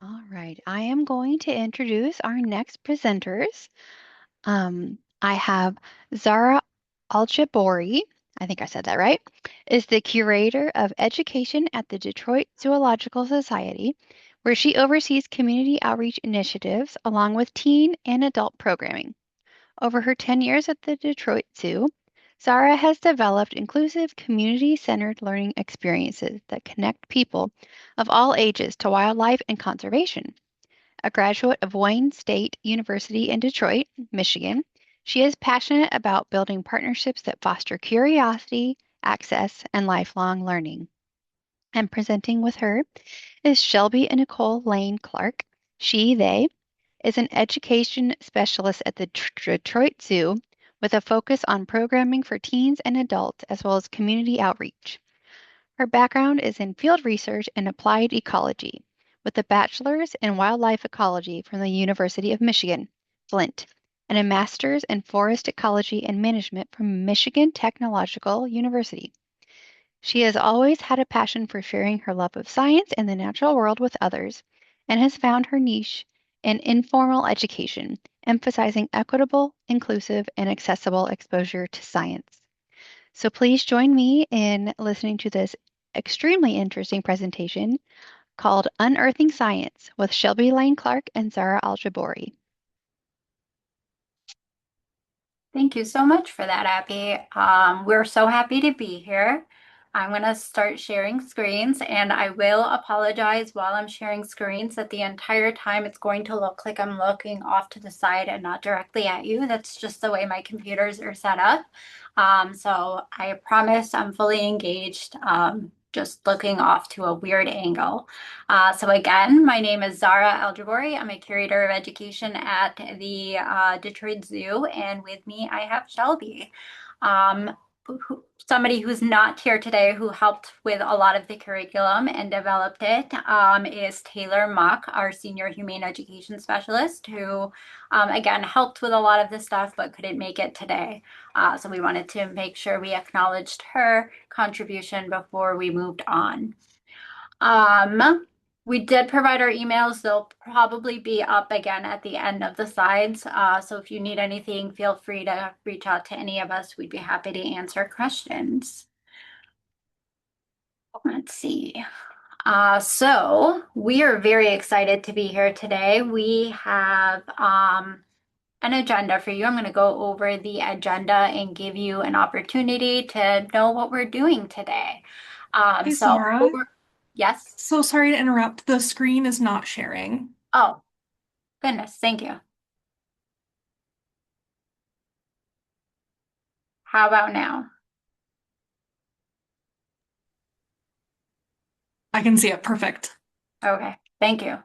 All right, I am going to introduce our next presenters. I have Zara Aljabori, I think I said that right, is the curator of education at the Detroit Zoological Society, where she oversees community outreach initiatives along with teen and adult programming. Over her 10 years at the Detroit Zoo, Zara has developed inclusive, community centered learning experiences that connect people of all ages to wildlife and conservation. A graduate of Wayne State University in Detroit, Michigan, she is passionate about building partnerships that foster curiosity, access, and lifelong learning. And presenting with her is Shelby and Nicole Lane Clark. They is an education specialist at the Detroit Zoo with a focus on programming for teens and adults as well as community outreach. Her background is in field research and applied ecology, with a bachelor's in wildlife ecology from the University of Michigan, Flint, and a master's in forest ecology and management from Michigan Technological University. She has always had a passion for sharing her love of science and the natural world with others, and has found her niche in informal education, emphasizing equitable, inclusive, and accessible exposure to science. So please join me in listening to this extremely interesting presentation called Unearthing Science with Shelby Lane Clark and Zara Aljabori. Thank you so much for that, Abby. We're so happy to be here. I'm going to start sharing screens, and I will apologize while I'm sharing screens that the entire time it's going to look like I'm looking off to the side and not directly at you. That's just the way my computers are set up. So I promise I'm fully engaged, just looking off to a weird angle. So again, my name is Zara Aljabori. I'm a curator of education at the Detroit Zoo, and with me I have Shelby, um, somebody who's not here today who helped with a lot of the curriculum and developed it, is Taylor Mock, our senior humane education specialist, who again helped with a lot of the stuff but couldn't make it today. So we wanted to make sure we acknowledged her contribution before we moved on. We did provide our emails. They'll probably be up again at the end of the slides. So if you need anything, feel free to reach out to any of us. We'd be happy to answer questions. Let's see. So we are very excited to be here today. We have an agenda for you. I'm going to go over the agenda and give you an opportunity to know what we're doing today. Hey, So Zara. over, yes. So sorry to interrupt. The screen is not sharing. Oh, goodness, thank you. How about now? I can see it. Perfect. Okay, thank you.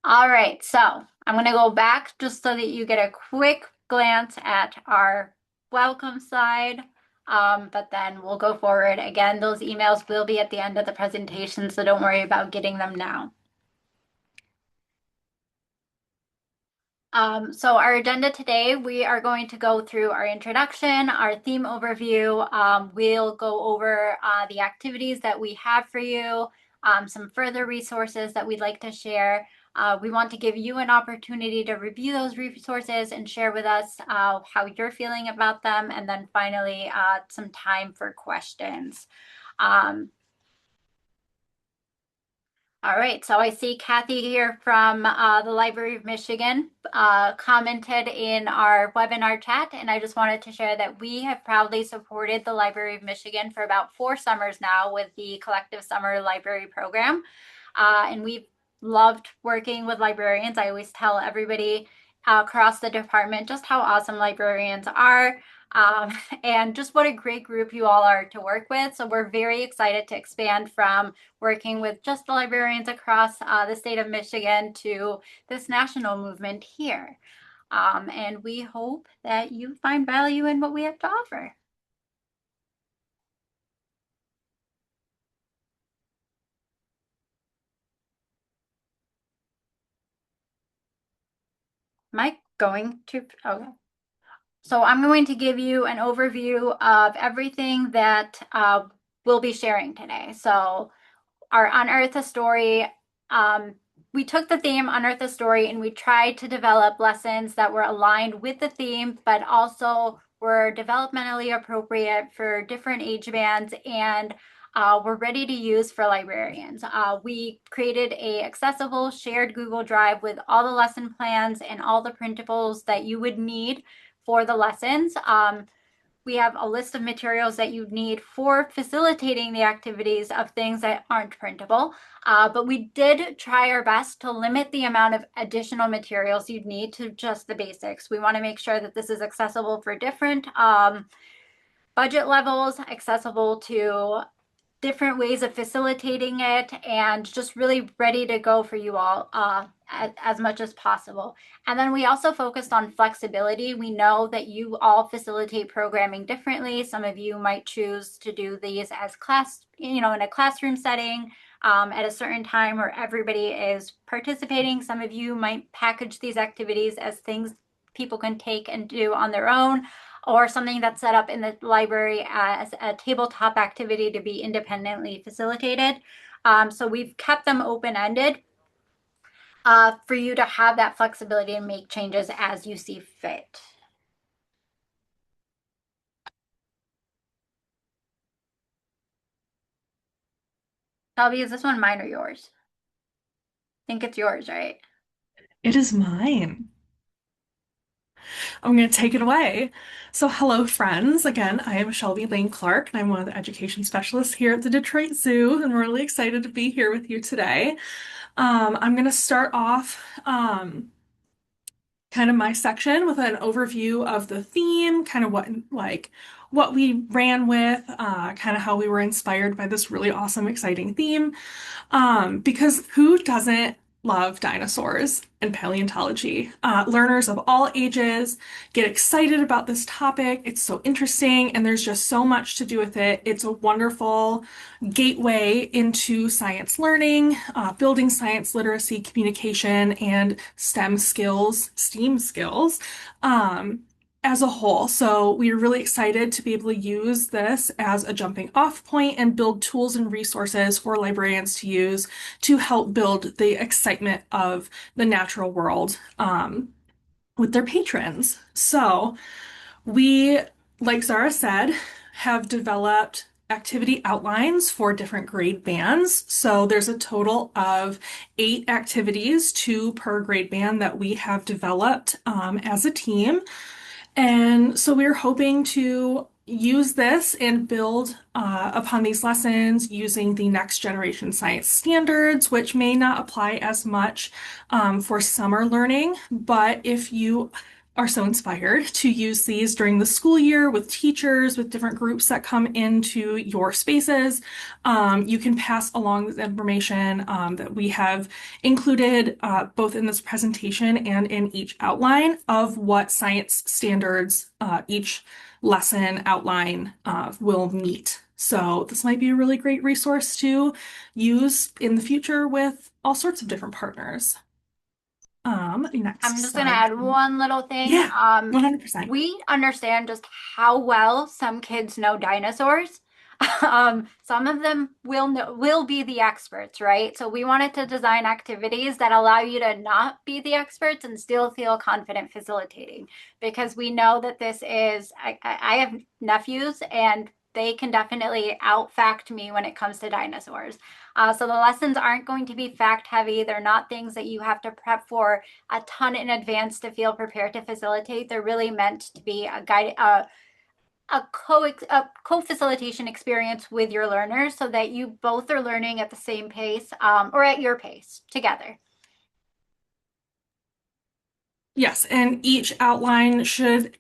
All right, so I'm going to go back just so that you get a quick glance at our welcome slide, but then we'll go forward. Again, those emails will be at the end of the presentation, so don't worry about getting them now. So our agenda today, we are going to go through our introduction, our theme overview. We'll go over the activities that we have for you, some further resources that we'd like to share. We want to give you an opportunity to review those resources and share with us how you're feeling about them. And then finally, some time for questions. All right, so I see Kathy here from the Library of Michigan commented in our webinar chat, and I just wanted to share that we have proudly supported the Library of Michigan for about 4 summers now with the Collective Summer Library Program, and we've loved working with librarians. I always tell everybody across the department just how awesome librarians are. Um, and just what a great group you all are to work with. So we're very excited to expand from working with just the librarians across the state of Michigan to this national movement here. And we hope that you find value in what we have to offer. Am I going to? Okay. So I'm going to give you an overview of everything that we'll be sharing today. So our Unearth a Story we took the theme Unearth the Story and we tried to develop lessons that were aligned with the theme, but also were developmentally appropriate for different age bands and were ready to use for librarians. We created a accessible shared Google Drive with all the lesson plans and all the printables that you would need for the lessons. We have a list of materials that you need for facilitating the activities of things that aren't printable. But we did try our best to limit the amount of additional materials you'd need to just the basics. We want to make sure that this is accessible for different budget levels, accessible to different ways of facilitating it, and just really ready to go for you all as much as possible. And then we also focused on flexibility. We know that you all facilitate programming differently. Some of you might choose to do these as class, in a classroom setting at a certain time where everybody is participating. Some of you might package these activities as things people can take and do on their own, or something that's set up in the library as a tabletop activity to be independently facilitated. So we've kept them open-ended for you to have that flexibility and make changes as you see fit. Shelby, is this one mine or yours? I think it's yours, right? It is mine. I'm going to take it away. So, hello, friends. Again, I am Shelby Lane Clark, and I'm one of the education specialists here at the Detroit Zoo, and we're really excited to be here with you today. I'm going to start off kind of my section with an overview of the theme, kind of what we ran with, kind of how we were inspired by this really awesome, exciting theme. Because who doesn't love dinosaurs and paleontology? Learners of all ages get excited about this topic. It's so interesting, and there's just so much to do with it. It's a wonderful gateway into science learning, building science literacy, communication, and STEAM skills. As a whole. So we are really excited to be able to use this as a jumping off point and build tools and resources for librarians to use to help build the excitement of the natural world with their patrons. So we, like Zara said, have developed activity outlines for different grade bands. So there's a total of 8 activities, 2 per grade band that we have developed as a team. And so we're hoping to use this and build upon these lessons using the next generation science standards, which may not apply as much for summer learning. But if you are so inspired to use these during the school year with teachers, with different groups that come into your spaces, you can pass along this information that we have included both in this presentation and in each outline of what science standards each lesson outline will meet. So this might be a really great resource to use in the future with all sorts of different partners. Next I'm just going to slide. add one little thing. Yeah, 100%. We understand just how well some kids know dinosaurs. Some of them will be the experts, right? So we wanted to design activities that allow you to not be the experts and still feel confident facilitating, because we know that this is, I have nephews and they can definitely out-fact me when it comes to dinosaurs. So the lessons aren't going to be fact heavy. They're not things that you have to prep for a ton in advance to feel prepared to facilitate. They're really meant to be a guide, a co-facilitation experience with your learners so that you both are learning at the same pace or at your pace together. Yes, and each outline should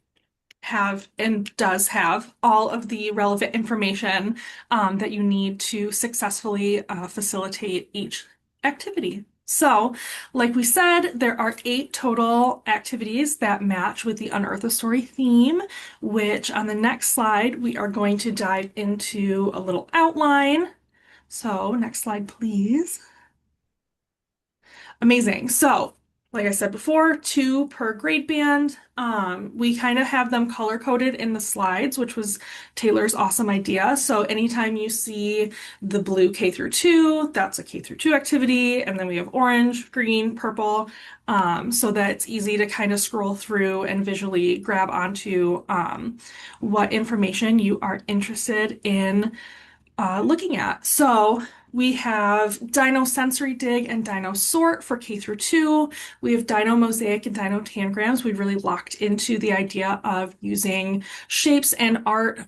have and does have all of the relevant information that you need to successfully facilitate each activity. So, like we said, there are 8 total activities that match with the Unearth a Story theme, which on the next slide, we are going to dive into a little outline. So, next slide, please. Amazing. So, Like I said before, two per grade band. We kind of have them color coded in the slides, which was Taylor's awesome idea. So anytime you see the blue K through 2, that's a K through 2 activity. And then we have orange, green, purple, so that it's easy to kind of scroll through and visually grab onto what information you are interested in looking at. So we have Dino Sensory Dig and Dino Sort for K through 2. We have Dino Mosaic and Dino Tangrams. We really locked into the idea of using shapes and art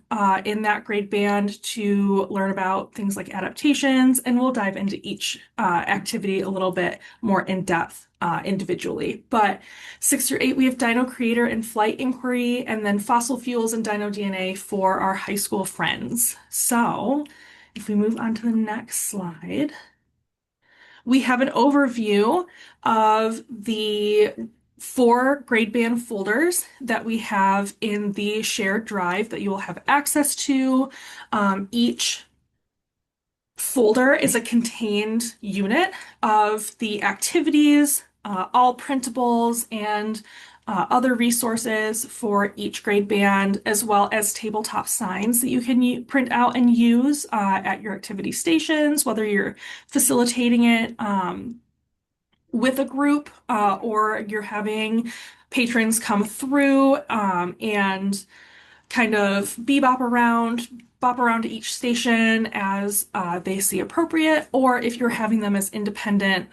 in that grade band to learn about things like adaptations, and we'll dive into each activity a little bit more in depth. Individually. But 6 through 8, we have Dino Creator and Flight Inquiry, and then Fossil Fuels and Dino DNA for our high school friends. So if we move on to the next slide, we have an overview of the 4 grade band folders that we have in the shared drive that you will have access to. Each folder is a contained unit of the activities, all printables, and other resources for each grade band, as well as tabletop signs that you can print out and use at your activity stations, whether you're facilitating it with a group or you're having patrons come through and kind of bop around to each station as they see appropriate, or if you're having them as independent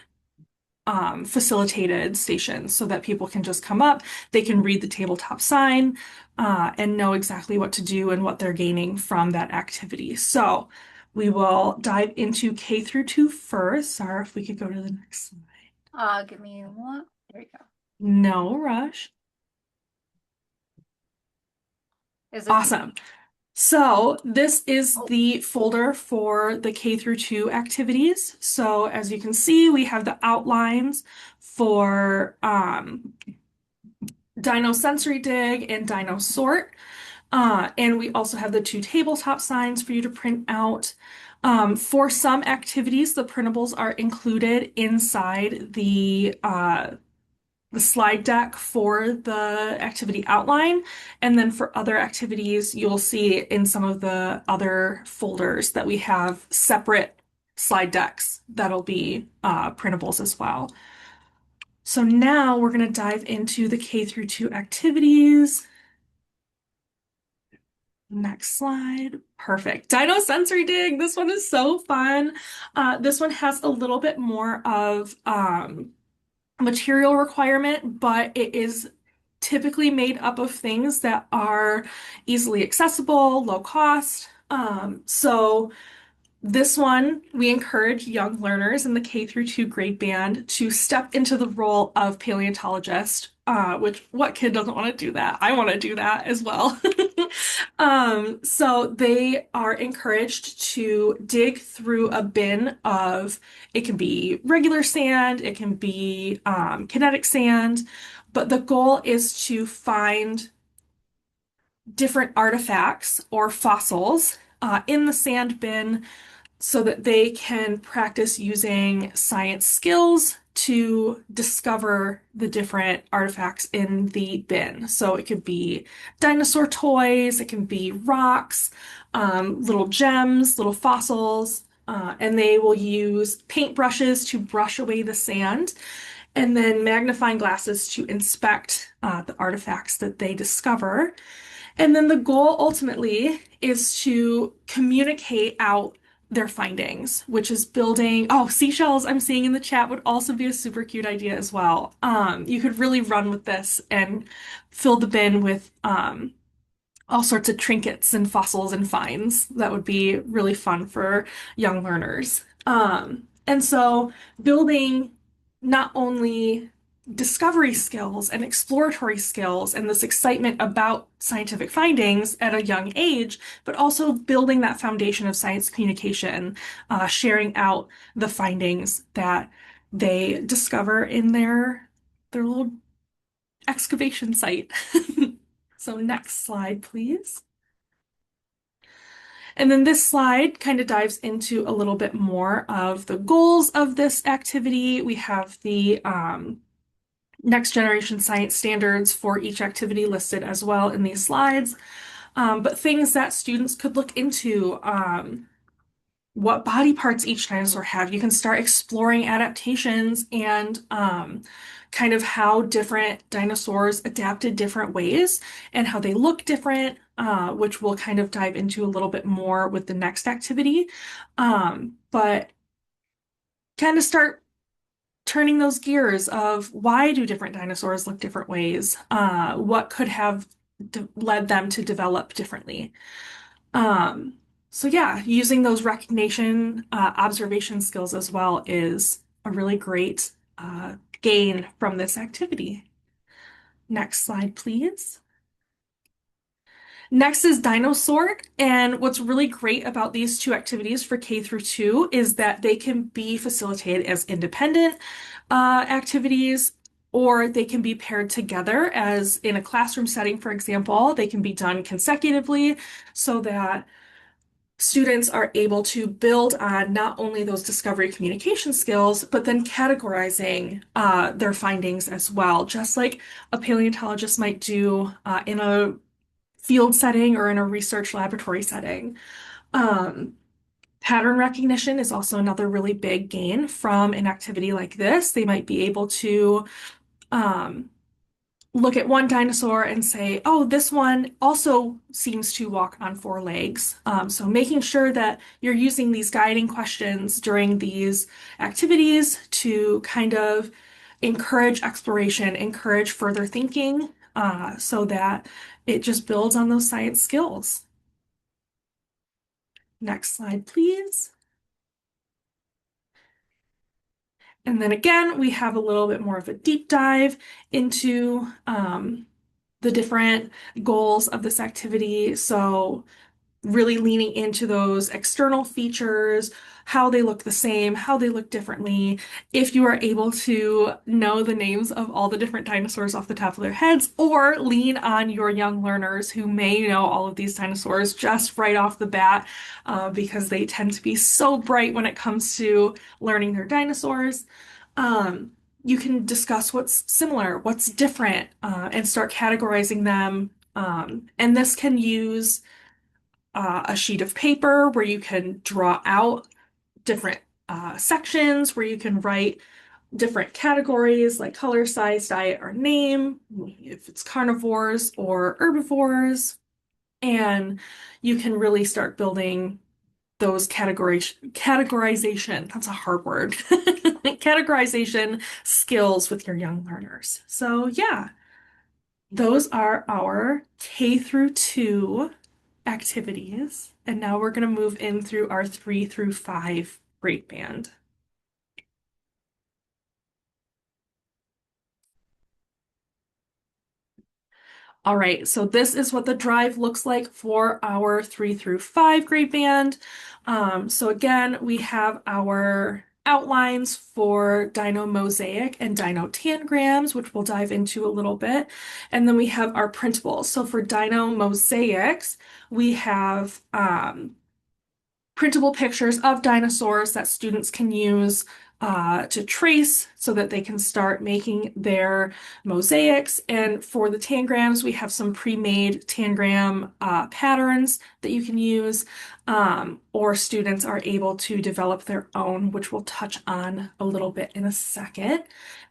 facilitated stations so that people can just come up, they can read the tabletop sign and know exactly what to do and what they're gaining from that activity. So we will dive into K through 2 first. Sarah, if we could go to the next slide. Give me one. There you go. No rush. Is it? Awesome. So this is the folder for the K through 2 activities. So as you can see, we have the outlines for Dino Sensory Dig and Dino Sort. And we also have the 2 tabletop signs for you to print out. For some activities, the printables are included inside the slide deck for the activity outline. And then for other activities, you'll see in some of the other folders that we have separate slide decks that'll be printables as well. So now we're going to dive into the K through 2 activities. Next slide. Perfect. Dino Sensory Dig. This one is so fun. This one has a little bit more of material requirement, but it is typically made up of things that are easily accessible, low cost. So this one, we encourage young learners in the K through 2 grade band to step into the role of paleontologist, which what kid doesn't want to do that? I want to do that as well. So they are encouraged to dig through a bin of, it can be regular sand, it can be kinetic sand, but the goal is to find different artifacts or fossils in the sand bin so that they can practice using science skills to discover the different artifacts in the bin. So it could be dinosaur toys, it can be rocks, little gems, little fossils, and they will use paintbrushes to brush away the sand and then magnifying glasses to inspect the artifacts that they discover. And then the goal ultimately is to communicate out their findings, which is building, oh, seashells I'm seeing in the chat would also be a super cute idea as well. You could really run with this and fill the bin with all sorts of trinkets and fossils and finds. That would be really fun for young learners. And so building not only discovery skills and exploratory skills and this excitement about scientific findings at a young age, but also building that foundation of science communication, sharing out the findings that they discover in their little excavation site. So next slide, please. And then this slide kind of dives into a little bit more of the goals of this activity. We have the next generation science standards for each activity listed as well in these slides. But things that students could look into, what body parts each dinosaur have. You can start exploring adaptations and kind of how different dinosaurs adapted different ways and how they look different, which we'll kind of dive into a little bit more with the next activity. But kind of start turning those gears of why do different dinosaurs look different ways? What could have led them to develop differently? Um, so yeah, using those recognition, observation skills as well is a really great gain from this activity. Next slide, please. Next is dinosaur, and what's really great about these two activities for K through 2 is that they can be facilitated as independent activities, or they can be paired together as in a classroom setting, for example. They can be done consecutively so that students are able to build on not only those discovery communication skills, but then categorizing their findings as well, just like a paleontologist might do in a field setting or in a research laboratory setting. Um, Pattern recognition is also another really big gain from an activity like this. They might be able to um, look at one dinosaur and say, oh, this one also seems to walk on four legs. So making sure that you're using these guiding questions during these activities to kind of encourage exploration, encourage further thinking, so that it just builds on those science skills. Next slide, please. And then again, we have a little bit more of a deep dive into the different goals of this activity. So really leaning into those external features, how they look the same, how they look differently. If you are able to know the names of all the different dinosaurs off the top of their heads, or lean on your young learners who may know all of these dinosaurs just right off the bat, because they tend to be so bright when it comes to learning their dinosaurs. You can discuss what's similar, what's different, and start categorizing them. And this can use a sheet of paper where you can draw out different sections, where you can write different categories like color, size, diet, or name, if it's carnivores or herbivores. And you can really start building those categorization, that's a hard word, categorization skills with your young learners. So yeah, those are our K through 2 activities. And now we're going to move in through our 3 through 5 grade band. All right, so this is what the drive looks like for our 3 through 5 grade band. So again, we have our outlines for dino mosaic and dino tangrams, which we'll dive into a little bit. And then we have our printables. So for dino mosaics, we have printable pictures of dinosaurs that students can use to trace so that they can start making their mosaics. And for the tangrams, we have some pre-made tangram patterns that you can use, or students are able to develop their own, which we'll touch on a little bit in a second.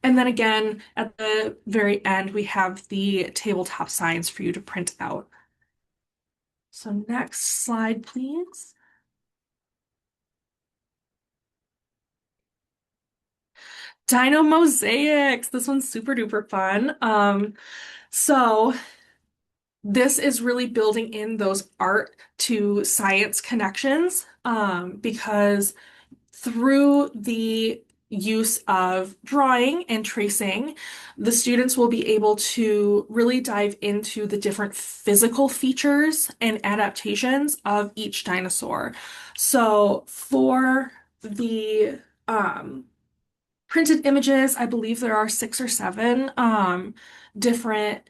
And then again, at the very end, we have the tabletop signs for you to print out. So next slide, please. Dino mosaics. This one's super duper fun. So this is really building in those art to science connections, because through the use of drawing and tracing, the students will be able to really dive into the different physical features and adaptations of each dinosaur. So for the printed images, I believe there are 6 or 7 different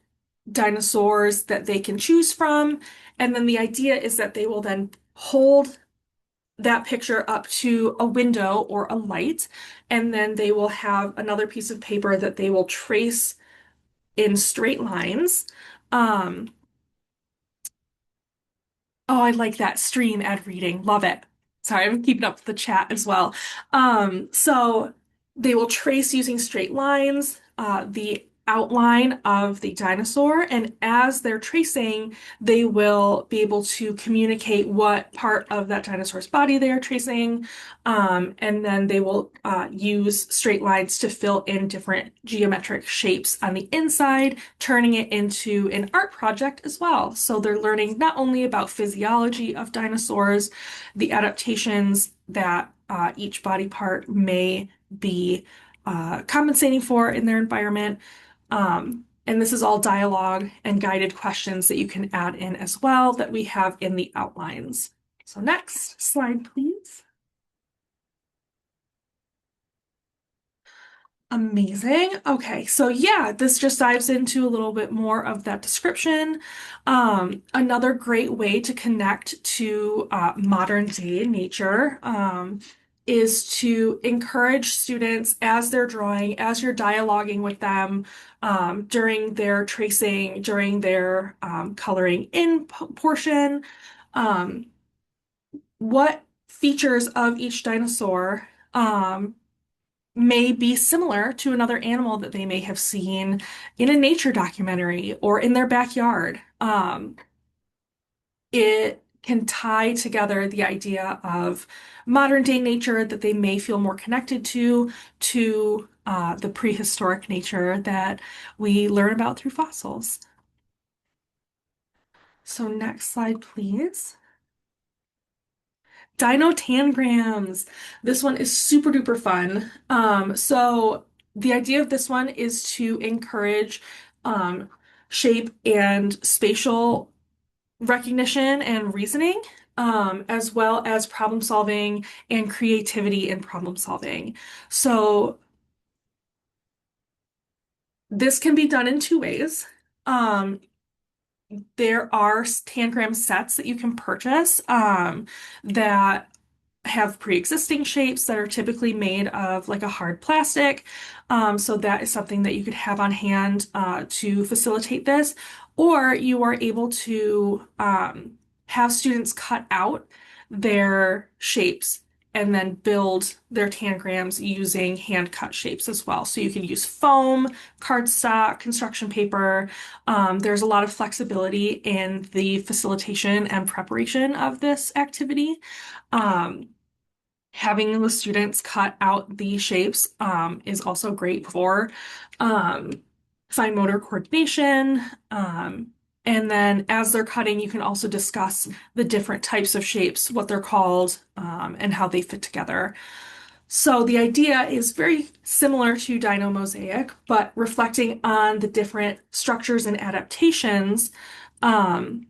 dinosaurs that they can choose from. And then the idea is that they will then hold that picture up to a window or a light, and then they will have another piece of paper that they will trace in straight lines. Um, Oh, I like that stream ad reading. Love it. Sorry, I'm keeping up with the chat as well. So they will trace using straight lines, the outline of the dinosaur, and as they're tracing, they will be able to communicate what part of that dinosaur's body they are tracing, and then they will use straight lines to fill in different geometric shapes on the inside, turning it into an art project as well. So they're learning not only about physiology of dinosaurs, the adaptations that each body part may be compensating for in their environment. And this is all dialogue and guided questions that you can add in as well that we have in the outlines. So next slide, please. Amazing. Okay, so yeah, this just dives into a little bit more of that description. Another great way to connect to modern day nature is to encourage students as they're drawing, as you're dialoguing with them during their tracing, during their coloring in portion, um, what features of each dinosaur may be similar to another animal that they may have seen in a nature documentary or in their backyard. It can tie together the idea of modern day nature that they may feel more connected to the prehistoric nature that we learn about through fossils. So next slide, please. Dino tangrams. This one is super duper fun. So the idea of this one is to encourage um, shape and spatial recognition and reasoning, as well as problem solving and creativity in problem solving. So this can be done in two ways. Um, there are tangram sets that you can purchase that have pre-existing shapes that are typically made of like a hard plastic. So that is something that you could have on hand to facilitate this. Or you are able to have students cut out their shapes and then build their tangrams using hand cut shapes as well. So you can use foam, cardstock, construction paper. There's a lot of flexibility in the facilitation and preparation of this activity. Um, Having the students cut out the shapes is also great for um, fine motor coordination. And then as they're cutting, you can also discuss the different types of shapes, what they're called, and how they fit together. So the idea is very similar to Dino Mosaic, but reflecting on the different structures and adaptations um,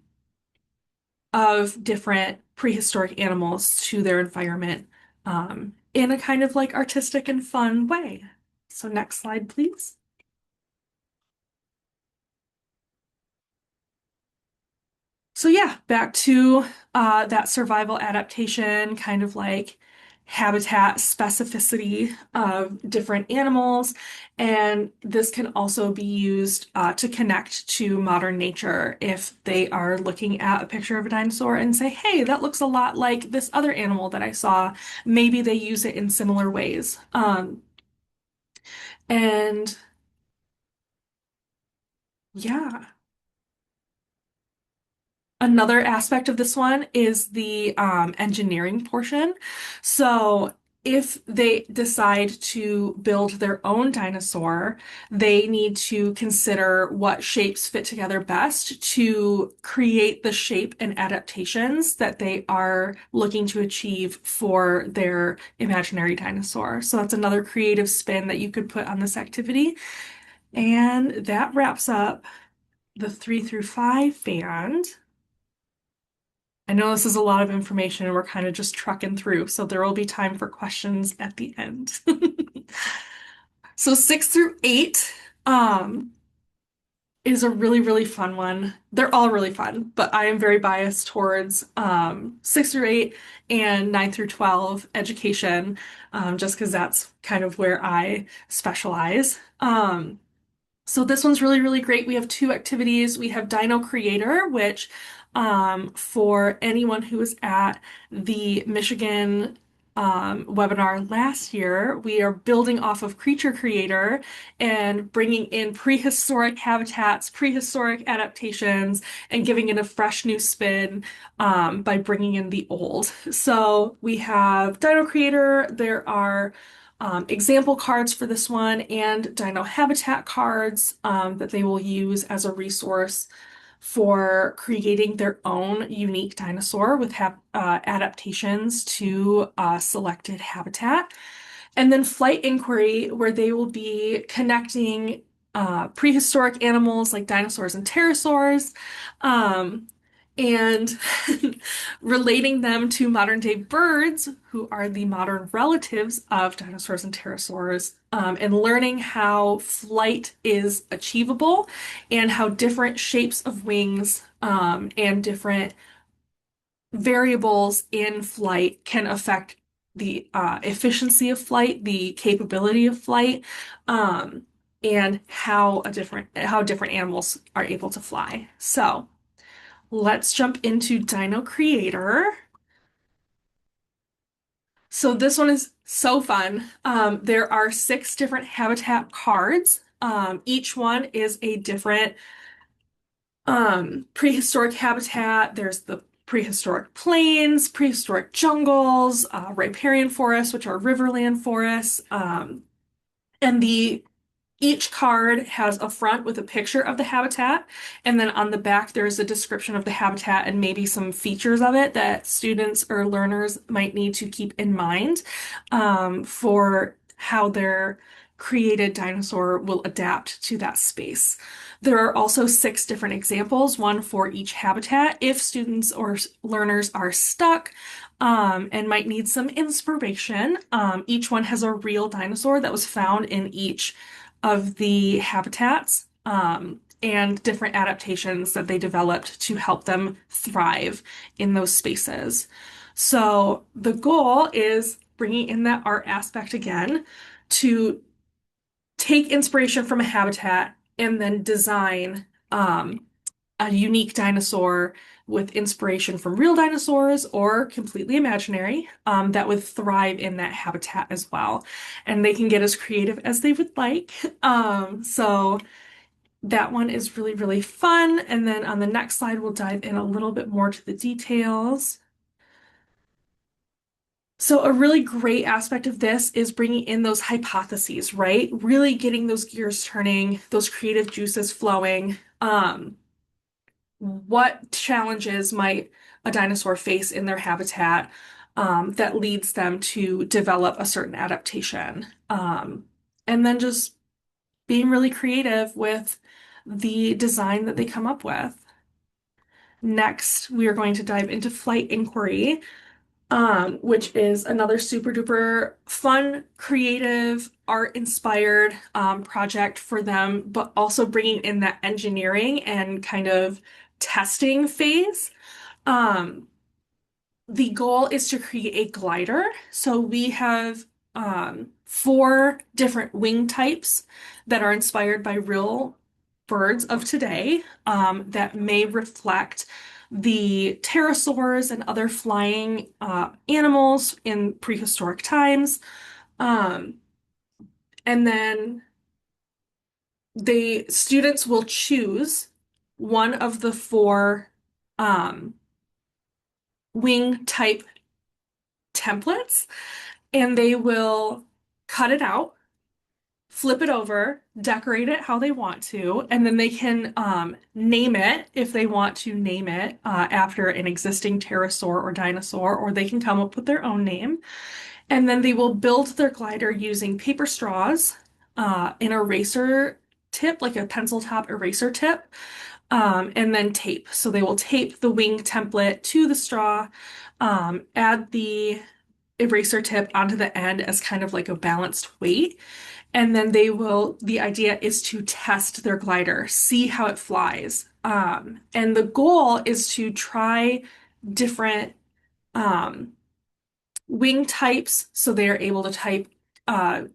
of different prehistoric animals to their environment in a kind of like artistic and fun way. So next slide, please. So yeah, back to that survival adaptation, kind of like habitat specificity of different animals. And this can also be used to connect to modern nature if they are looking at a picture of a dinosaur and say, hey, that looks a lot like this other animal that I saw. Maybe they use it in similar ways. And yeah. Another aspect of this one is the engineering portion. So if they decide to build their own dinosaur, they need to consider what shapes fit together best to create the shape and adaptations that they are looking to achieve for their imaginary dinosaur. So that's another creative spin that you could put on this activity. And that wraps up the 3 through 5 band. I know this is a lot of information and we're kind of just trucking through, so there will be time for questions at the end. So 6 through 8, um, is a really, really fun one. They're all really fun, but I am very biased towards 6 through 8 and 9 through 12 education, just because that's kind of where I specialize. So this one's really, really great. We have two activities. We have Dino Creator, which for anyone who was at the Michigan webinar last year, we are building off of Creature Creator and bringing in prehistoric habitats, prehistoric adaptations, and giving it a fresh new spin by bringing in the old. So we have Dino Creator. There are example cards for this one and dino habitat cards that they will use as a resource for creating their own unique dinosaur with adaptations to selected habitat. And then flight inquiry, where they will be connecting prehistoric animals like dinosaurs and pterosaurs, um, and relating them to modern day birds, who are the modern relatives of dinosaurs and pterosaurs, and learning how flight is achievable and how different shapes of wings, and different variables in flight can affect the efficiency of flight, the capability of flight, um, and how different animals are able to fly. So let's jump into Dino Creator. So this one is so fun. There are 6 different habitat cards. Each one is a different prehistoric habitat. There's the prehistoric plains, prehistoric jungles, riparian forests, which are riverland forests. And the Each card has a front with a picture of the habitat, and then on the back there's a description of the habitat and maybe some features of it that students or learners might need to keep in mind for how their created dinosaur will adapt to that space. There are also 6 different examples, one for each habitat. If students or learners are stuck, and might need some inspiration, each one has a real dinosaur that was found in each of the habitats, and different adaptations that they developed to help them thrive in those spaces. So the goal is bringing in that art aspect again to take inspiration from a habitat and then design a unique dinosaur with inspiration from real dinosaurs or completely imaginary, that would thrive in that habitat as well. And they can get as creative as they would like. So that one is really, really fun. And then on the next slide, we'll dive in a little bit more to the details. So a really great aspect of this is bringing in those hypotheses, right? Really getting those gears turning, those creative juices flowing. What challenges might a dinosaur face in their habitat, that leads them to develop a certain adaptation? And then just being really creative with the design that they come up with. Next, we are going to dive into flight inquiry, which is another super duper fun, creative, art inspired project for them, but also bringing in that engineering and kind of testing phase. Um, the goal is to create a glider. So we have 4 different wing types that are inspired by real birds of today, that may reflect the pterosaurs and other flying animals in prehistoric times. Um, and then the students will choose one of the 4 um, wing type templates, and they will cut it out, flip it over, decorate it how they want to, and then they can name it if they want to name it after an existing pterosaur or dinosaur, or they can come up with their own name. And then they will build their glider using paper straws, an eraser tip, like a pencil top eraser tip, and then tape. So they will tape the wing template to the straw, add the eraser tip onto the end as kind of like a balanced weight. And then the idea is to test their glider, see how it flies. And the goal is to try different um, wing types. So they are able to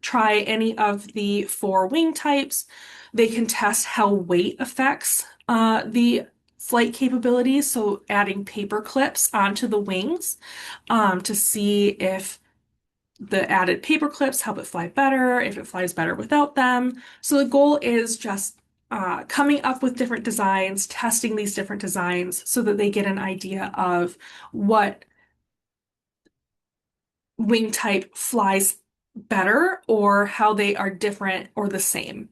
try any of the four wing types. They can test how weight affects the flight capabilities. So adding paper clips onto the wings to see if the added paper clips help it fly better, if it flies better without them. So the goal is just coming up with different designs, testing these different designs so that they get an idea of what wing type flies better or how they are different or the same.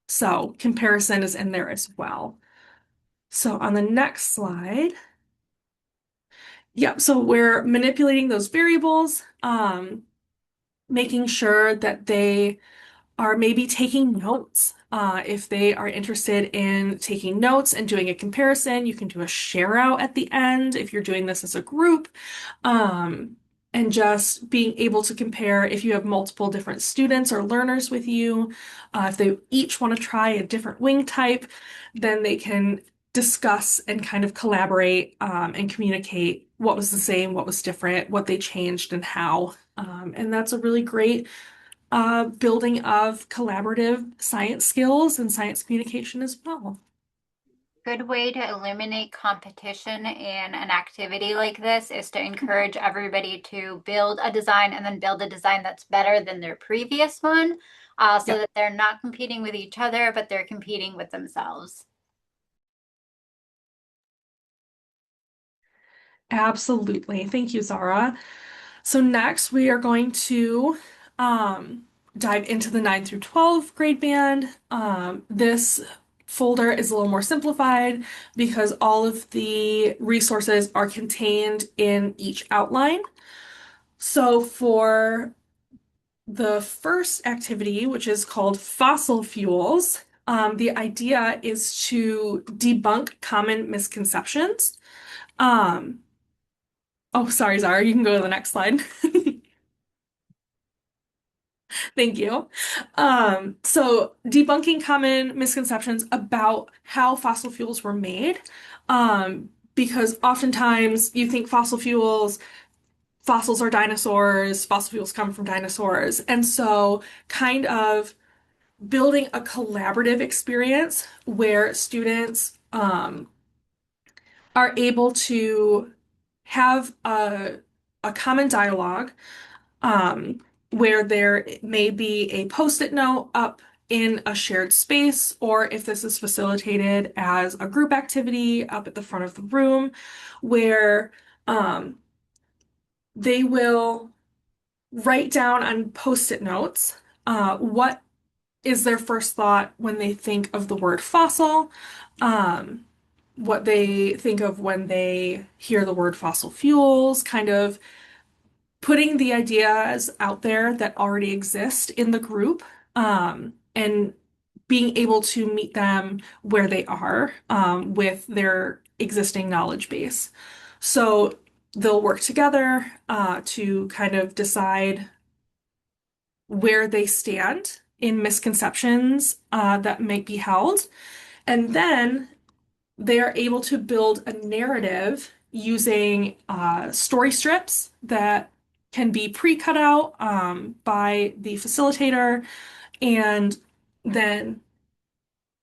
So comparison is in there as well. So on the next slide, yeah, so we're manipulating those variables, making sure that they are maybe taking notes. If they are interested in taking notes and doing a comparison, you can do a share out at the end if you're doing this as a group. Um, and just being able to compare if you have multiple different students or learners with you, if they each want to try a different wing type, then they can discuss and kind of collaborate and communicate what was the same, what was different, what they changed, and how. And that's a really great building of collaborative science skills and science communication as well. Good way to eliminate competition in an activity like this is to encourage everybody to build a design and then build a design that's better than their previous one, so Yep, that they're not competing with each other, but they're competing with themselves. absolutely. Thank you, Zara. So next we are going to um, dive into the 9 through 12 grade band. This folder is a little more simplified because all of the resources are contained in each outline. So for the first activity, which is called fossil fuels, the idea is to debunk common misconceptions. Um, oh, sorry, Zara, you can go to the next slide. Thank you. So debunking common misconceptions about how fossil fuels were made, because oftentimes you think fossils are dinosaurs, fossil fuels come from dinosaurs, and so kind of building a collaborative experience where students are able to have a common dialogue where there may be a post-it note up in a shared space, or if this is facilitated as a group activity up at the front of the room, where um, they will write down on post-it notes what is their first thought when they think of the word fossil, um, what they think of when they hear the word fossil fuels, kind of putting the ideas out there that already exist in the group, and being able to meet them where they are, with their existing knowledge base. So they'll work together to kind of decide where they stand in misconceptions that might be held. And then they are able to build a narrative using story strips that can be pre-cut out by the facilitator, and then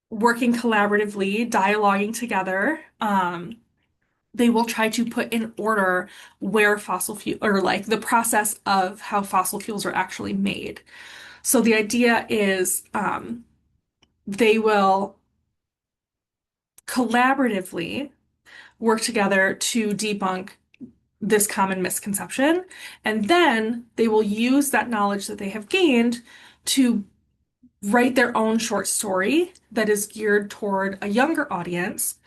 working collaboratively, dialoguing together. They will try to put in order where fossil fuel or like the process of how fossil fuels are actually made. So the idea is they will collaboratively work together to debunk this common misconception. And then they will use that knowledge that they have gained to write their own short story that is geared toward a younger audience,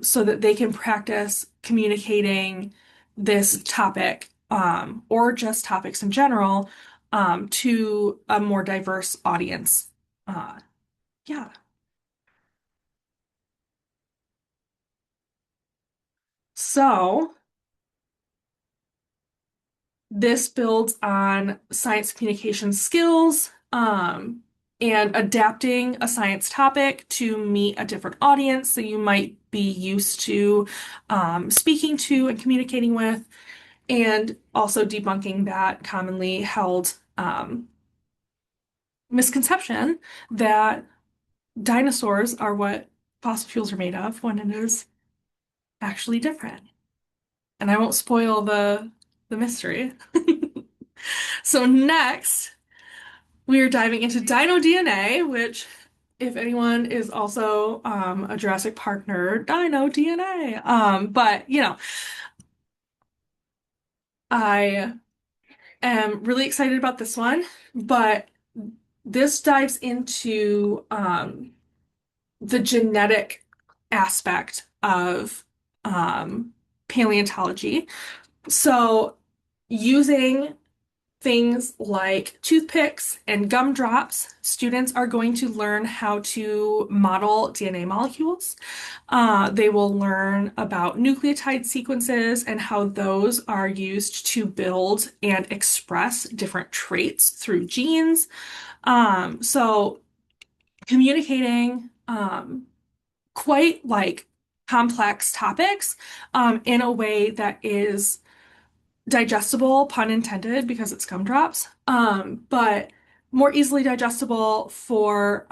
so that they can practice communicating this topic, or just topics in general, to a more diverse audience. Uh, yeah. So This builds on science communication skills, and adapting a science topic to meet a different audience that you might be used to speaking to and communicating with, and also debunking that commonly held misconception that dinosaurs are what fossil fuels are made of when it is actually different. And I won't spoil the mystery. So next, we are diving into dino DNA, which, if anyone is also a Jurassic Park nerd, dino DNA. But I am really excited about this one. But this dives into the genetic aspect of paleontology. So, using things like toothpicks and gumdrops, students are going to learn how to model DNA molecules. They will learn about nucleotide sequences and how those are used to build and express different traits through genes. So communicating quite like complex topics in a way that is digestible, pun intended, because it's gumdrops, but more easily digestible for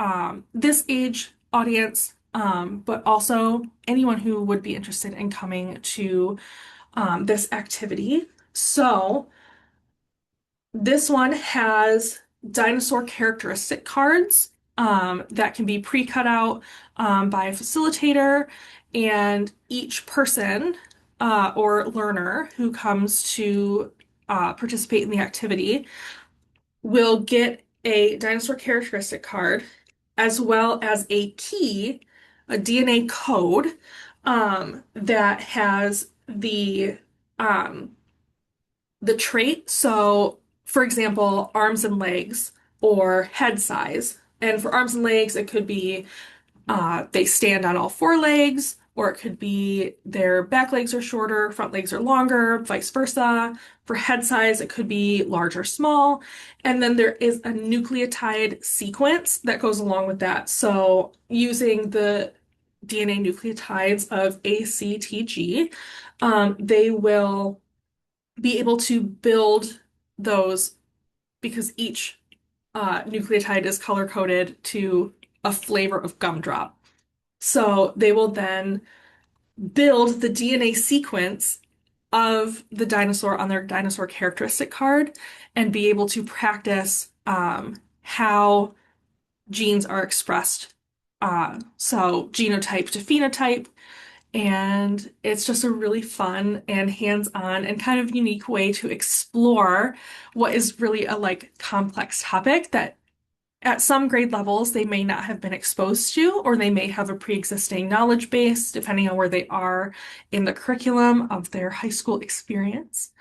this age audience, but also anyone who would be interested in coming to this activity. So this one has dinosaur characteristic cards that can be pre-cut out by a facilitator, and each person or learner who comes to participate in the activity will get a dinosaur characteristic card as well as a key, a DNA code that has um, the trait. So, for example, arms and legs or head size. And for arms and legs, it could be they stand on all four legs, or it could be their back legs are shorter, front legs are longer, vice versa. For head size, it could be large or small. And then there is a nucleotide sequence that goes along with that. So using the DNA nucleotides of ACTG, they will be able to build those because each nucleotide is color coded to a flavor of gumdrop. So they will then build the DNA sequence of the dinosaur on their dinosaur characteristic card and be able to practice how genes are expressed. So genotype to phenotype. And it's just a really fun and hands-on and kind of unique way to explore what is really a like complex topic that at some grade levels they may not have been exposed to, or they may have a pre-existing knowledge base, depending on where they are in the curriculum of their high school experience.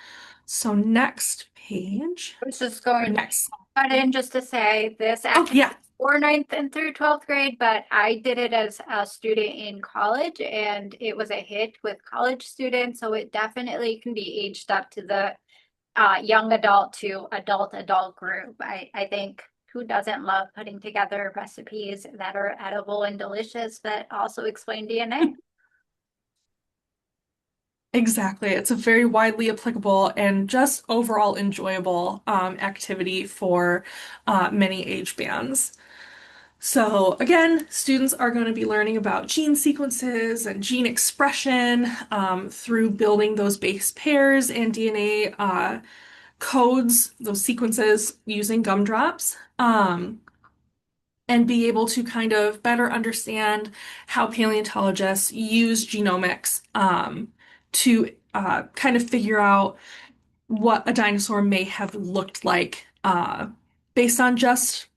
So next page, I was just or going to next. cut in just to say this Oh, actually yeah. for ninth and through 12th grade, but I did it as a student in college and it was a hit with college students. So it definitely can be aged up to the young adult to adult group. I think who doesn't love putting together recipes that are edible and delicious that also explain DNA? Exactly. It's a very widely applicable and just overall enjoyable activity for many age bands. So again, students are going to be learning about gene sequences and gene expression through building those base pairs and DNA codes, those sequences using gumdrops. And be able to kind of better understand how paleontologists use genomics to kind of figure out what a dinosaur may have looked like based on just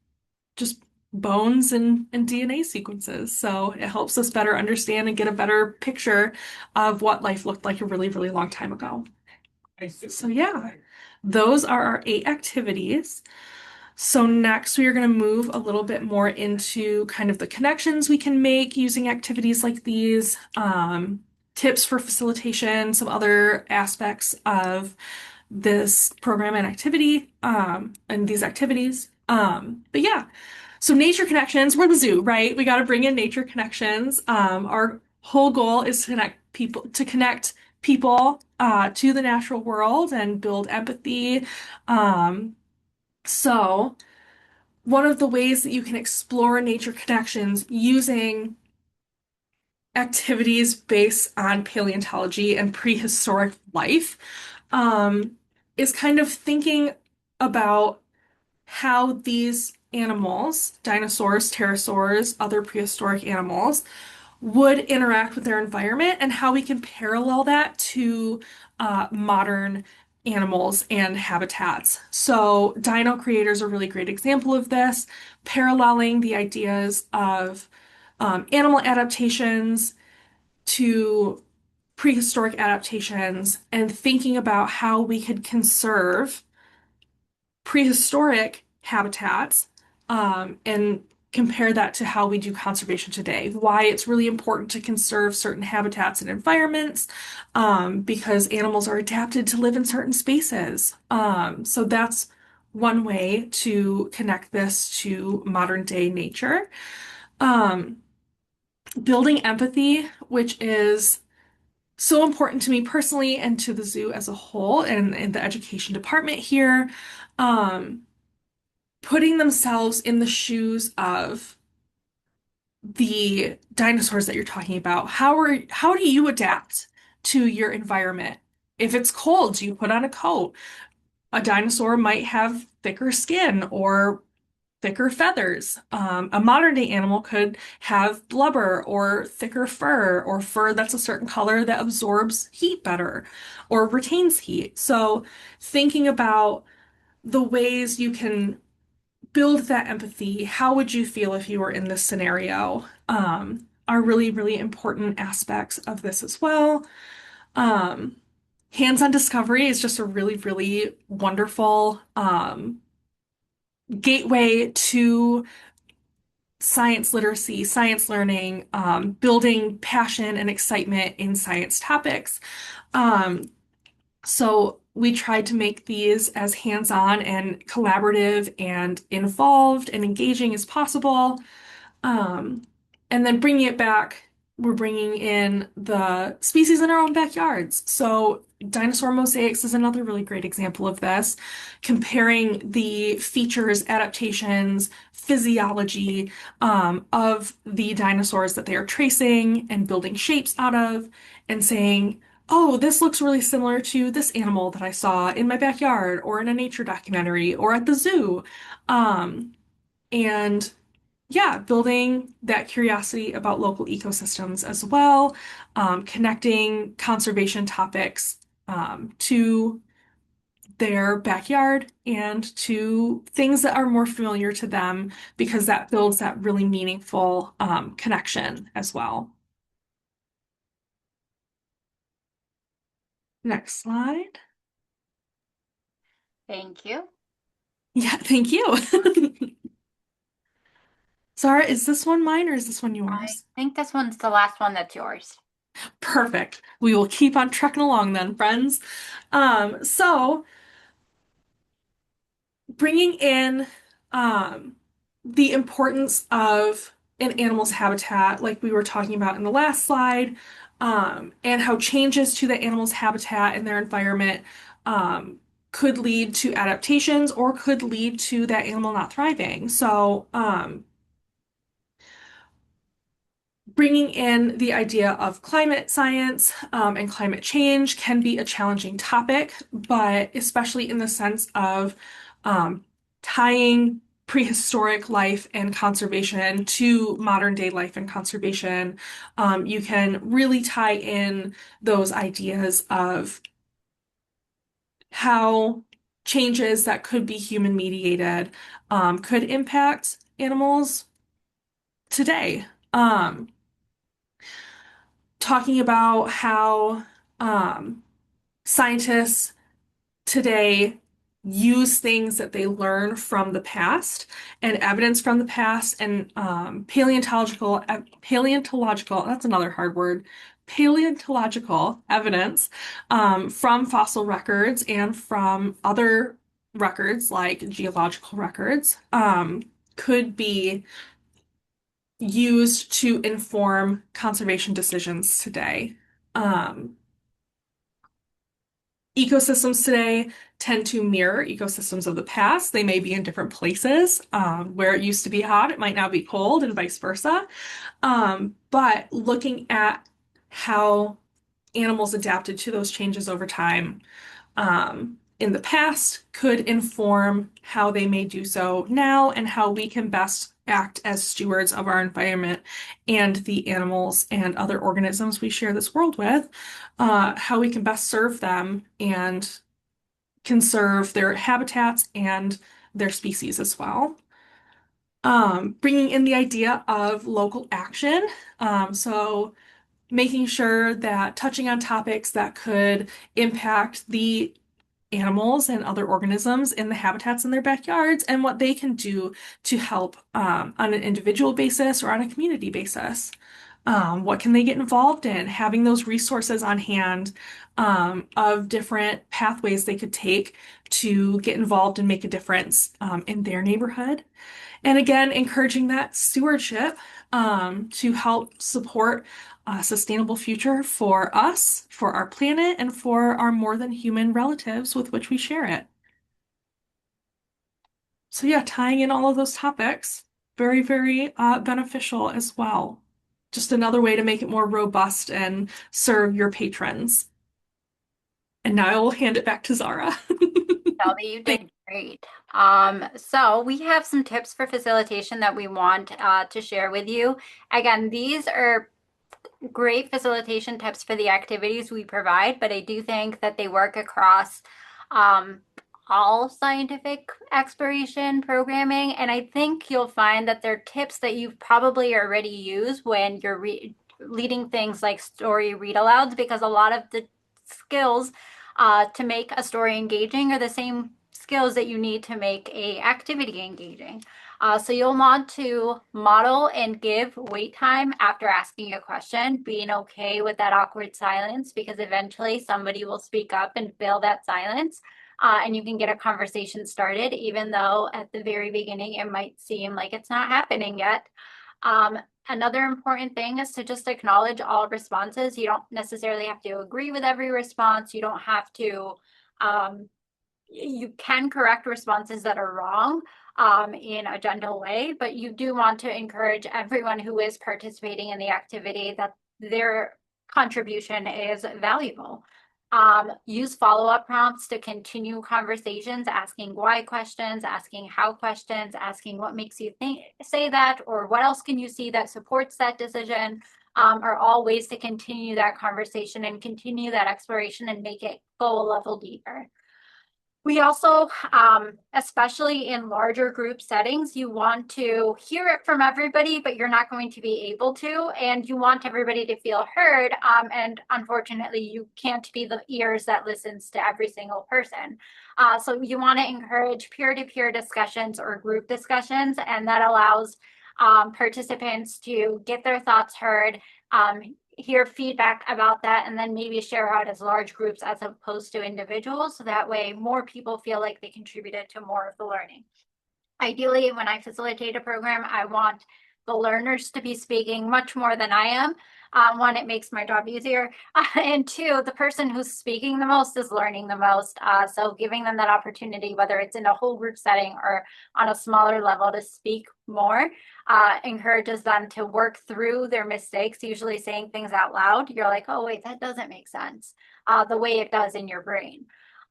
bones and DNA sequences. So it helps us better understand and get a better picture of what life looked like a really, really long time ago. So yeah, those are our 8 activities. So next we are going to move a little bit more into kind of the connections we can make using activities like these, tips for facilitation, some other aspects of this program and activity, and these activities. But yeah, so nature connections, we're the zoo, right? We got to bring in nature connections. Our whole goal is to connect people to the natural world and build empathy. Um, so one of the ways that you can explore nature connections using activities based on paleontology and prehistoric life, um, is kind of thinking about how these animals, dinosaurs, pterosaurs, other prehistoric animals, would interact with their environment and how we can parallel that to modern animals and habitats. So, Dino Creator is a really great example of this, paralleling the ideas of animal adaptations to prehistoric adaptations and thinking about how we could conserve prehistoric habitats, and compare that to how we do conservation today. Why it's really important to conserve certain habitats and environments, because animals are adapted to live in certain spaces. So that's one way to connect this to modern day nature. Um, Building empathy, which is so important to me personally and to the zoo as a whole and the education department here. Um, Putting themselves in the shoes of the dinosaurs that you're talking about. How do you adapt to your environment? If it's cold, do you put on a coat? A dinosaur might have thicker skin or thicker feathers. A modern day animal could have blubber or thicker fur or fur that's a certain color that absorbs heat better or retains heat. So thinking about the ways you can build that empathy. How would you feel if you were in this scenario? Are really, really important aspects of this as well. Um, Hands-on discovery is just a really, really wonderful gateway to science literacy, science learning, building passion and excitement in science topics. Um, So we tried to make these as hands-on and collaborative and involved and engaging as possible. Um, and then bringing it back, we're bringing in the species in our own backyards. So dinosaur mosaics is another really great example of this, comparing the features, adaptations, physiology, of the dinosaurs that they are tracing and building shapes out of, and saying, oh, this looks really similar to this animal that I saw in my backyard or in a nature documentary or at the zoo. Um, and yeah, building that curiosity about local ecosystems as well, connecting conservation topics to their backyard and to things that are more familiar to them because that builds that really meaningful connection as well. Next slide. Thank you. Yeah, thank you. Zara, is this one mine or is this one I yours? think this one's the last one that's yours. Perfect. We will keep on trucking along then, friends. So bringing in um, the importance of an animal's habitat, like we were talking about in the last slide, and how changes to the animal's habitat and their environment could lead to adaptations or could lead to that animal not thriving. So, bringing in the idea of climate science and climate change can be a challenging topic, but especially in the sense of um, tying prehistoric life and conservation to modern day life and conservation, you can really tie in those ideas of how changes that could be human mediated could impact animals today. Talking about how um, scientists today use things that they learn from the past and evidence from the past and paleontological, that's another hard word, paleontological evidence from fossil records and from other records like geological records could be used to inform conservation decisions today. Um, Ecosystems today tend to mirror ecosystems of the past. They may be in different places. Where it used to be hot, it might now be cold, and vice versa. But looking at how animals adapted to those changes over time in the past could inform how they may do so now and how we can best act as stewards of our environment and the animals and other organisms we share this world with, how we can best serve them and conserve their habitats and their species as well. Bringing in the idea of local action. So making sure that touching on topics that could impact the animals and other organisms in the habitats in their backyards and what they can do to help on an individual basis or on a community basis. What can they get involved in? Having those resources on hand of different pathways they could take to get involved and make a difference in their neighborhood. And again, encouraging that stewardship to help support a sustainable future for us, for our planet, and for our more than human relatives with which we share it. So yeah, tying in all of those topics, very, very beneficial as well. Just another way to make it more robust and serve your patrons. And now I will hand it back to Zara. Shelby, you did great. So we have some tips for facilitation that we want to share with you. Again, these are great facilitation tips for the activities we provide, but I do think that they work across all scientific exploration programming. And I think you'll find that they're tips that you've probably already used when you're leading things like story read alouds, because a lot of the skills to make a story engaging are the same skills that you need to make a activity engaging. So you'll want to model and give wait time after asking a question, being okay with that awkward silence, because eventually somebody will speak up and fill that silence. And you can get a conversation started, even though at the very beginning it might seem like it's not happening yet. Another important thing is to just acknowledge all responses. You don't necessarily have to agree with every response. You don't have to, you can correct responses that are wrong in a gentle way, but you do want to encourage everyone who is participating in the activity that their contribution is valuable. Use follow-up prompts to continue conversations, asking why questions, asking how questions, asking what makes you say that, or what else can you see that supports that decision, are all ways to continue that conversation and continue that exploration and make it go a level deeper. We also, especially in larger group settings, you want to hear it from everybody, but you're not going to be able to, and you want everybody to feel heard. And unfortunately, you can't be the ears that listens to every single person. So you want to encourage peer-to-peer discussions or group discussions, and that allows participants to get their thoughts heard, hear feedback about that, and then maybe share out as large groups as opposed to individuals. So that way more people feel like they contributed to more of the learning. Ideally, when I facilitate a program, I want the learners to be speaking much more than I am. One, it makes my job easier. And two, the person who's speaking the most is learning the most. So giving them that opportunity, whether it's in a whole group setting or on a smaller level, to speak more, encourages them to work through their mistakes, usually saying things out loud. You're like, oh, wait, that doesn't make sense, the way it does in your brain.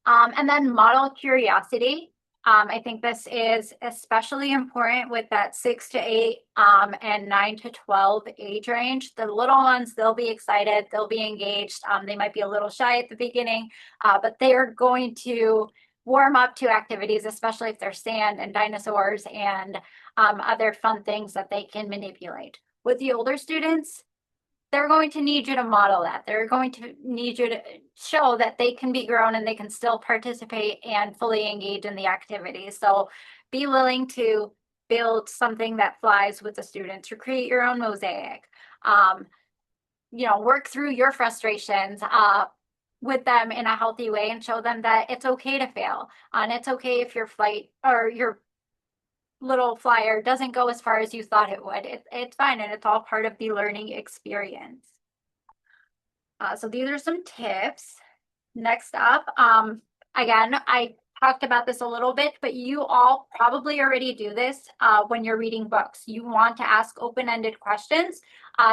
And then model curiosity. I think this is especially important with that 6 to 8 and 9 to 12 age range. The little ones, they'll be excited, they'll be engaged. They might be a little shy at the beginning, but they are going to warm up to activities, especially if they're sand and dinosaurs and other fun things that they can manipulate. With the older students, they're going to need you to model that. They're going to need you to show that they can be grown and they can still participate and fully engage in the activity. So be willing to build something that flies with the students or create your own mosaic. work through your frustrations with them in a healthy way and show them that it's okay to fail. And it's okay if your flight or your little flyer doesn't go as far as you thought it would. It's fine, and it's all part of the learning experience. So these are some tips. Next up, again, I talked about this a little bit, but you all probably already do this when you're reading books. You want to ask open-ended questions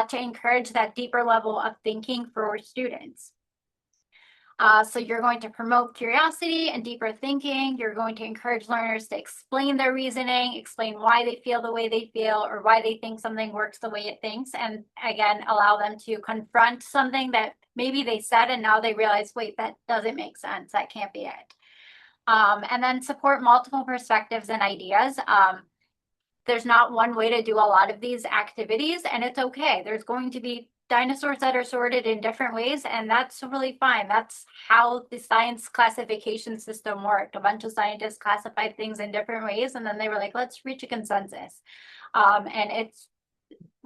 to encourage that deeper level of thinking for students. So you're going to promote curiosity and deeper thinking. You're going to encourage learners to explain their reasoning, explain why they feel the way they feel, or why they think something works the way it thinks. And again, allow them to confront something that maybe they said and now they realize, wait, that doesn't make sense. That can't be it. And then support multiple perspectives and ideas. There's not one way to do a lot of these activities, and it's okay. There's going to be dinosaurs that are sorted in different ways, and that's really fine. That's how the science classification system worked. A bunch of scientists classified things in different ways, and then they were like, let's reach a consensus. And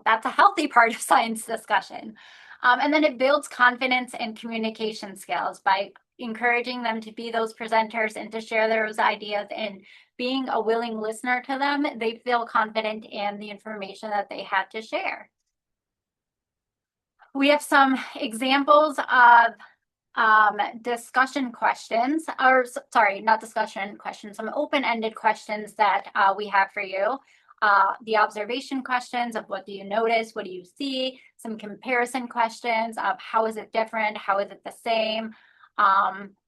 that's a healthy part of science discussion. And then it builds confidence and communication skills by encouraging them to be those presenters and to share those ideas, and being a willing listener to them, they feel confident in the information that they had to share. We have some examples of discussion questions, or sorry, not discussion questions, some open-ended questions that we have for you. The observation questions of what do you notice, what do you see, some comparison questions of how is it different, how is it the same,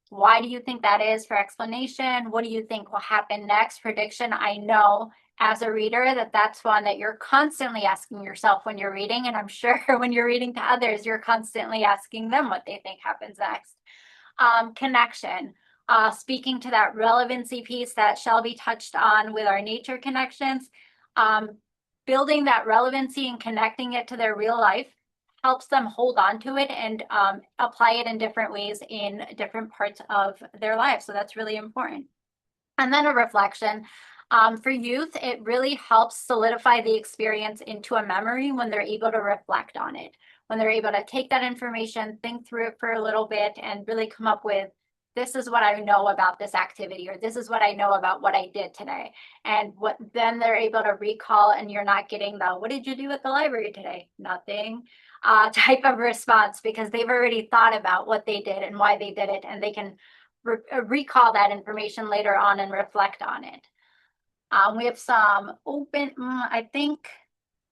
why do you think that is for explanation, what do you think will happen next, prediction. I know as a reader that's one that you're constantly asking yourself when you're reading, and I'm sure when you're reading to others, you're constantly asking them what they think happens next. Connection. Speaking to that relevancy piece that Shelby touched on with our nature connections, building that relevancy and connecting it to their real life helps them hold on to it and apply it in different ways in different parts of their life. So that's really important. And then a reflection. For youth, it really helps solidify the experience into a memory when they're able to reflect on it, when they're able to take that information, think through it for a little bit, and really come up with, this is what I know about this activity, or this is what I know about what I did today. And what then they're able to recall, and you're not getting the, what did you do at the library today? Nothing type of response, because they've already thought about what they did and why they did it, and they can recall that information later on and reflect on it. We have some open,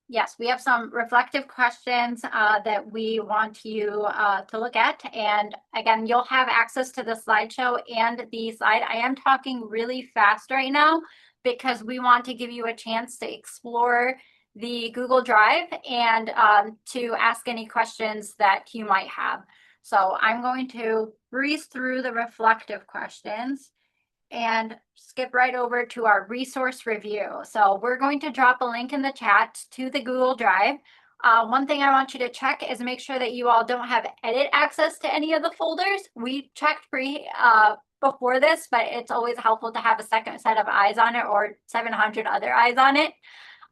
yes, we have some reflective questions that we want you to look at. And again, you'll have access to the slideshow and the slide. I am talking really fast right now because we want to give you a chance to explore the Google Drive and to ask any questions that you might have. So I'm going to breeze through the reflective questions and skip right over to our resource review. So we're going to drop a link in the chat to the Google Drive. One thing I want you to check is make sure that you all don't have edit access to any of the folders. We checked before this, but it's always helpful to have a second set of eyes on it, or 700 other eyes on it.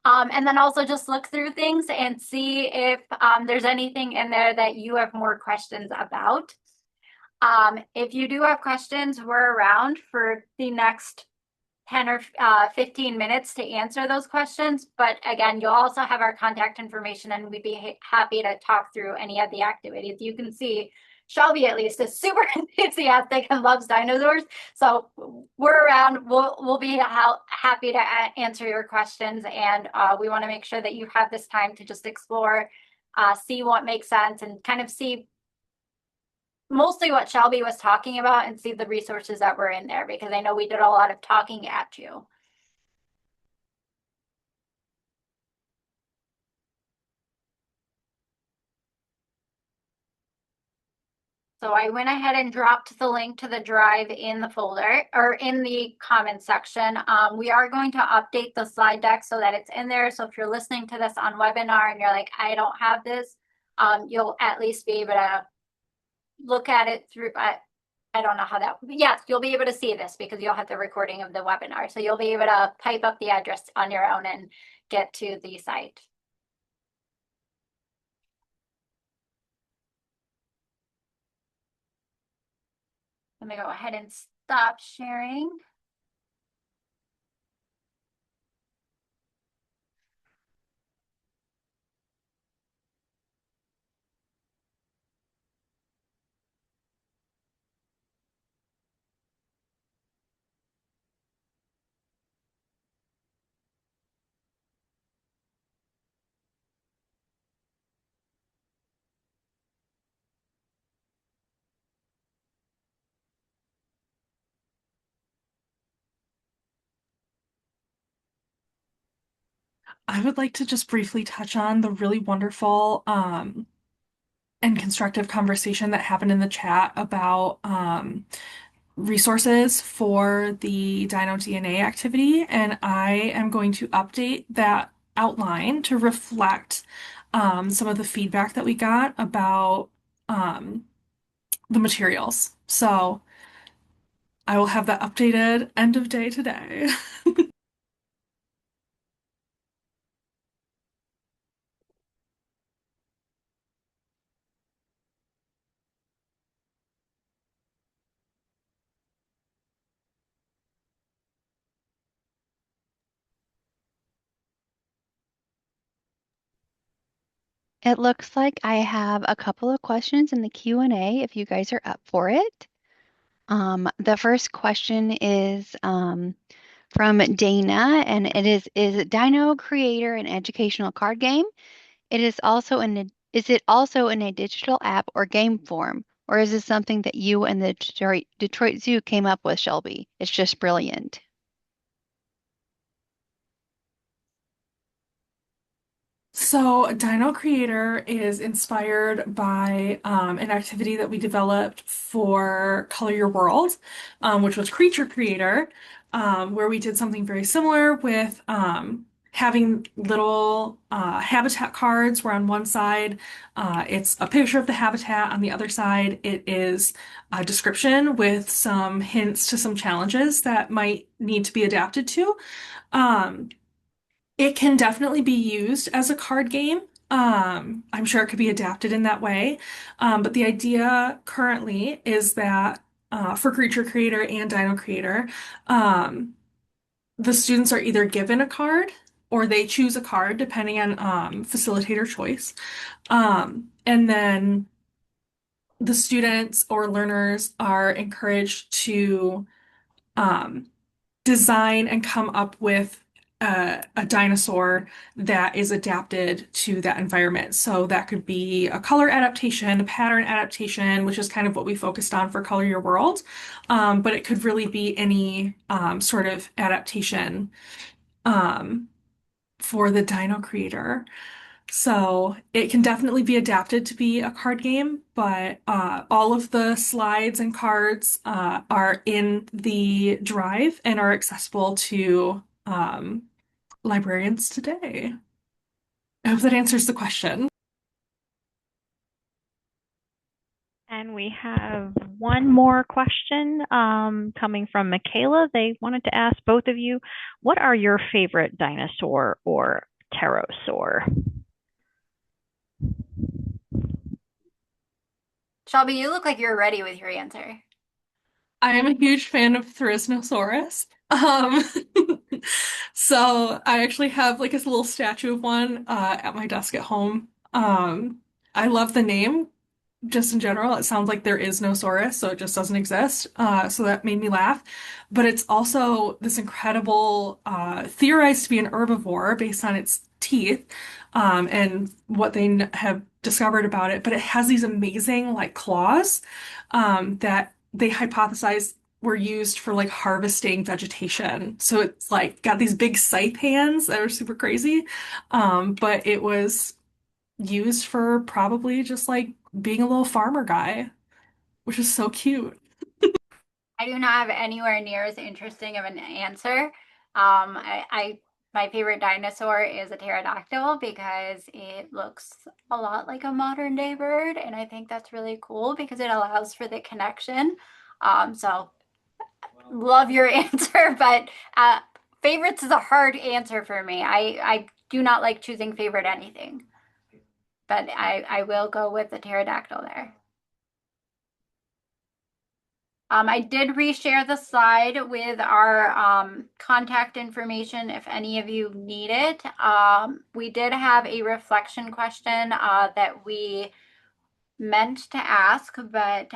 And then also just look through things and see if there's anything in there that you have more questions about. If you do have questions, we're around for the next 10 or 15 minutes to answer those questions. But again, you'll also have our contact information, and we'd be happy to talk through any of the activities. You can see Shelby, at least, is super enthusiastic and loves dinosaurs. So we're around. We'll be happy to answer your questions. And we want to make sure that you have this time to just explore, see what makes sense, and kind of see mostly what Shelby was talking about, and see the resources that were in there, because I know we did a lot of talking at you. So I went ahead and dropped the link to the drive in the folder, or in the comments section. We are going to update the slide deck so that it's in there. So if you're listening to this on webinar and you're like, I don't have this, you'll at least be able to look at it through, I don't know how that, yes, you'll be able to see this because you'll have the recording of the webinar. So you'll be able to pipe up the address on your own and get to the site. I'm gonna go ahead and stop sharing. I would like to just briefly touch on the really wonderful and constructive conversation that happened in the chat about resources for the Dino DNA activity, and I am going to update that outline to reflect some of the feedback that we got about um, the materials. So I will have that updated end of day today. It looks like I have a couple of questions in the Q&A if you guys are up for it. The first question is from Dana, and it is Dino Creator an educational card game? Is it also in a digital app or game form, or is this something that you and the Detroit Zoo came up with, Shelby? It's just brilliant. So, Dino Creator is inspired by an activity that we developed for Color Your World, which was Creature Creator, where we did something very similar with having little habitat cards where on one side it's a picture of the habitat, on the other side it is a description with some hints to some challenges that might need to be adapted to. Um, it can definitely be used as a card game. I'm sure it could be adapted in that way. But the idea currently is that for Creature Creator and Dino Creator, um, the students are either given a card or they choose a card depending on facilitator choice. And then the students or learners are encouraged to um, design and come up with a dinosaur that is adapted to that environment. So that could be a color adaptation, a pattern adaptation, which is kind of what we focused on for Color Your World. But it could really be any sort of adaptation um, for the Dino Creator. So it can definitely be adapted to be a card game, but all of the slides and cards are in the drive and are accessible to librarians today. I hope that answers the question. And we have one more question coming from Michaela. They wanted to ask both of you, what are your favorite dinosaur or pterosaur? Shelby, you look like you're ready with your answer. I am a huge fan of Therizinosaurus. So I actually have like this little statue of one at my desk at home. I love the name just in general. It sounds like there is no Saurus, so it just doesn't exist. So that made me laugh. But it's also this incredible, theorized to be an herbivore based on its teeth, and what they have discovered about it. But it has these amazing like claws, that they hypothesize were used for like harvesting vegetation. So it's like got these big scythe hands that are super crazy. But it was used for probably just like being a little farmer guy, which is so cute. I do not have anywhere near as interesting of an answer. My favorite dinosaur is a pterodactyl because it looks a lot like a modern day bird, and I think that's really cool because it allows for the connection. So love your answer, but favorites is a hard answer for me. I do not like choosing favorite anything, but I will go with the pterodactyl there. I did reshare the slide with our contact information if any of you need it. We did have a reflection question that we meant to ask, but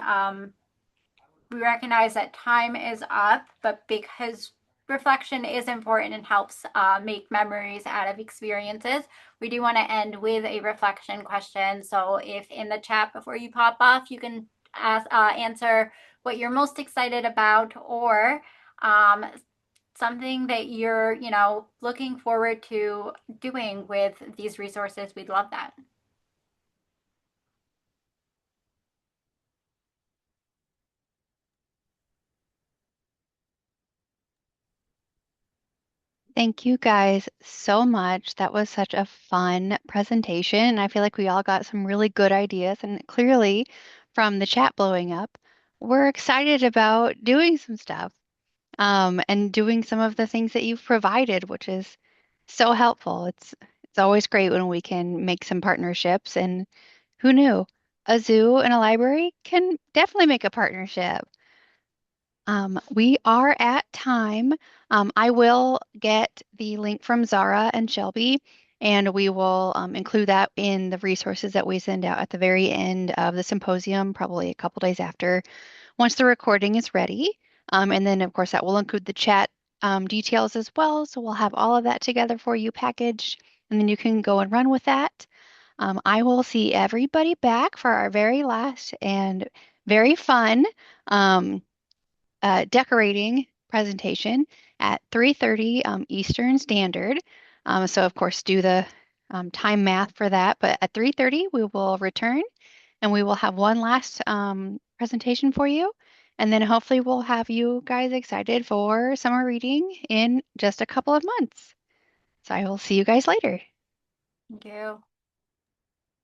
we recognize that time is up, but because reflection is important and helps make memories out of experiences, we do want to end with a reflection question. So if in the chat before you pop off, you can answer what you're most excited about, or something that you're, looking forward to doing with these resources, we'd love that. Thank you guys so much. That was such a fun presentation. I feel like we all got some really good ideas, and clearly from the chat blowing up, we're excited about doing some stuff, and doing some of the things that you've provided, which is so helpful. It's always great when we can make some partnerships, and who knew? A zoo and a library can definitely make a partnership. We are at time. I will get the link from Zara and Shelby, and we will include that in the resources that we send out at the very end of the symposium, probably a couple days after, once the recording is ready. And then, of course, that will include the chat details as well. So we'll have all of that together for you packaged, and then you can go and run with that. I will see everybody back for our very last and very fun. Decorating presentation at 3:30 Eastern Standard. So of course do the time math for that. But at 3:30 we will return and we will have one last presentation for you. And then hopefully we'll have you guys excited for summer reading in just a couple of months. So I will see you guys later. Thank you.